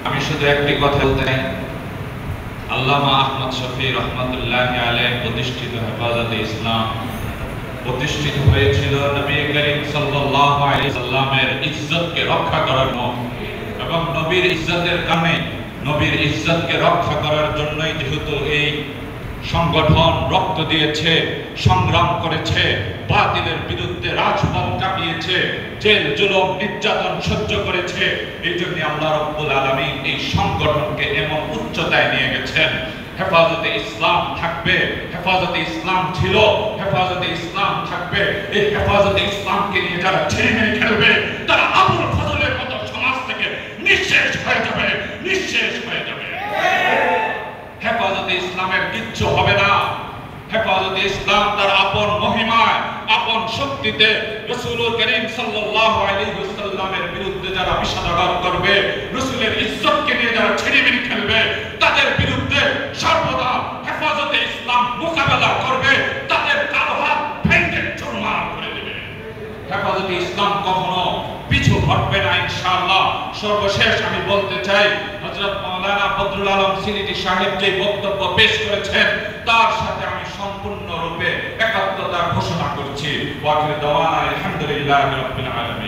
আমি শুধু একটি কথা বলতে চাই, আল্লামা আহমদ শফি রহমতুল্লাহি আলাইহি প্রতিষ্ঠিত হেফাজতে ইসলাম প্রতিষ্ঠিত হয়েছিল নবী করিম সাল্লাল্লাহু আলাইহি সাল্লামের ইজ্জতকে রক্ষা করার জন্য, এবং নবীর ইজ্জতের কারণে নবীর ইজ্জতকে রক্ষা করার জন্যই যেহেতু এই সংগঠন রক্ত দিয়েছে, সংগ্রাম করেছে, বাতিলের বিরুদ্ধে রাজপথ কাঁপিয়েছে, জেল জুলুম নির্যাতন সহ্য করেছে, এই জন্য আল্লাহ রাব্বুল আলামিন এই সংগঠনকে এমন উচ্চতায় নিয়ে গেছেন। হেফাজতে ইসলাম থাকবে, হেফাজতে ইসলাম ছিল, হেফাজতে ইসলাম থাকবে। এই হেফাজতে ইসলামকে নিয়ে যারা ছেড়ে খেলবে তারা আবুল ফজলের মতো সমাজ থেকে নিঃশেষ হয়ে যাবে, নিঃশেষ হয়ে যাবে। হেফাজতে ইসলামের কিচ্ছু হবে না। হেফাজতে ইসলাম তার আপন মহিমায়, আপন শক্তিতে রাসূল করিম সাল্লাল্লাহু আলাইহি ওয়াসাল্লামের বিরুদ্ধে যারা বিষাদগার করবে, রাসূলের ইজ্জতকে নিয়ে যারা ছিনিমিনি খেলবে, তাদের বিরুদ্ধে সর্বদা হেফাজতে ইসলাম মোকাবেলা করবে, তাদের কালো হাত ভেঙে চুরমার করে দেবে। হেফাজতে ইসলাম কখনো পিছু হটবে না ইনশাআল্লাহ। সর্বশেষ আমি বলতে চাই, হযরত মাওলানা বদরুল আলম সিলেটি সাহেব যে বক্তব্য পেশ করেছেন তার সাথে আমি সম্পূর্ণরূপে একাত্মতা ঘোষণা করছি। ওয়া আখিরু দাওয়ানা আলহামদুলিল্লাহি রাব্বিল আলামিন।